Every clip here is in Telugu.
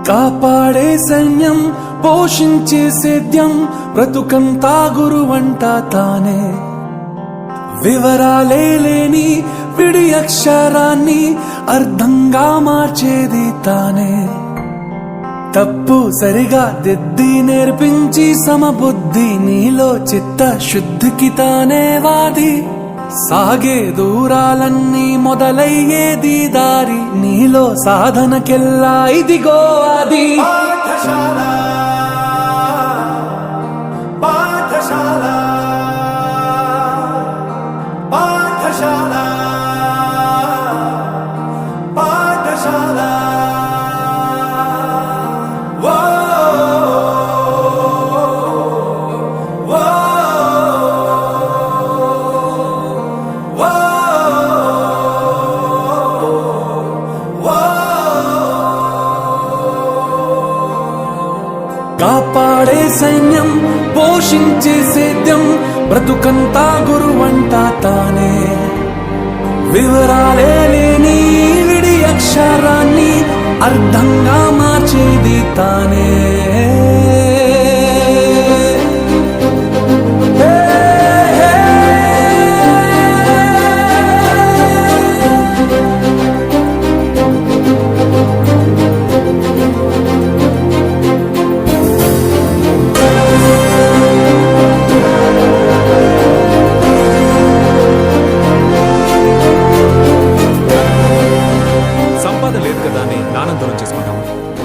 కాపాడే సైన్యం పోషించే సేద్యం బ్రతుకంతా గురువంట తానే వివరాలే లేని విడి అక్షరాన్ని అర్థంగా మార్చేది తానే తప్పు సరిగా దిద్ది నేర్పించి సమబుద్ధి నీలో చిత్త శుద్ధికి తానే వాది సాగే దూరాలన్నీ మొదలయ్యేది దారి నీలో సాధనకెల్లా ఇదిగో అది కాపాడే సైన్యం పోషించే సేద్యం బ్రతుకంతా గురువంట తానే వివరాలే లేని విడి అక్షరాన్ని అర్థంగా మార్చేది తానే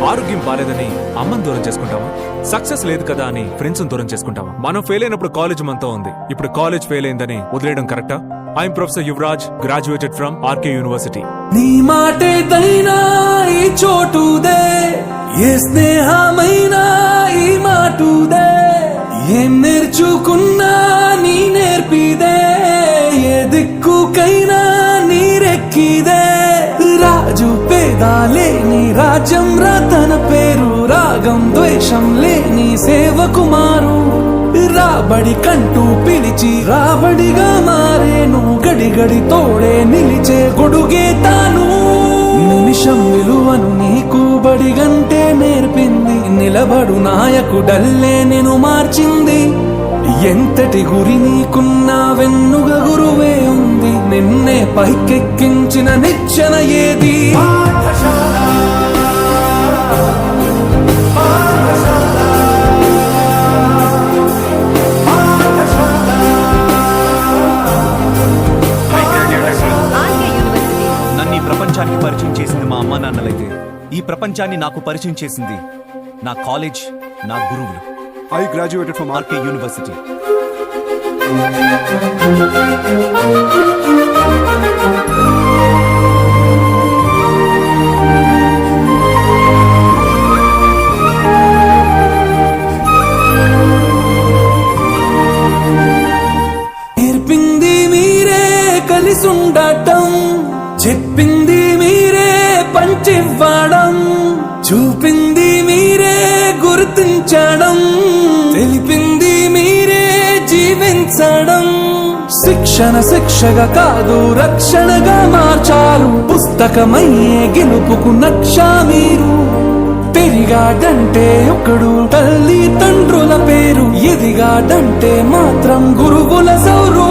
ఆరోగ్యం బాలేదని అమ్మని దూరం చేసుకుంటావా? సక్సెస్ లేదు కదా అని ఫ్రెండ్స్ దూరం చేసుకుంటావా? మనం ఫెయిల్ అయినప్పుడు కాలేజ్ మనతో ఉంది, ఇప్పుడు కాలేజ్ ఫెయిల్ అయిందని వదిలేయడం కరెక్టా? I'm professor Yuvraj, graduated from RK university. నీ మాటే దైనా ఈ చోటుదే, ఏ స్నేహమైనా ఈ మాటుదే, ఏం నేర్చుకున్నా నీ నేర్పిదే, ఏ దిక్కుకైనా నీ రెక్కిదే. రాజు పేదాలేని రాజ్యం రతన పేరు, రాగం ద్వేషం లేని సేవకుమారు, రాబడి కంటూ పిలిచి రాబడిగా మారేను, గడి గడి తోడే నిలిచే గొడుగే తాను. నిమిషం విలువను నీకు బడిగంటే నేర్పింది, నిలబడు నాయకుడల్లే నేను మార్చింది. ఎంతటి గురి నీకున్నా వెన్నుగ గురువే ఉంది, నిన్నే పైకెక్కించిన నిచ్చెన ఏది? నన్ను ఈ ప్రపంచానికి పరిచయం చేసింది మా అమ్మా నాన్నలైతే, ఈ ప్రపంచాన్ని నాకు పరిచయం చేసింది నా కాలేజ్, నా గురువులు. I graduated from RK University. నేర్పింది మీరే కలిసుండటం, చెప్పింది మీరే పంచివ్వడం, చూపింది మీరే గుర్తించడం, తెలిపింది మీరే జీవించడం. శిక్షణ శిక్షగా కాదు రక్షణగా మార్చారు, పుస్తకమయ్యే గెలుపుకు నక్ష మీరు. పెరిగాడంటే ఒకడు తల్లి తండ్రుల పేరు, ఎదిగాడంటే మాత్రం గురువుల సౌరు.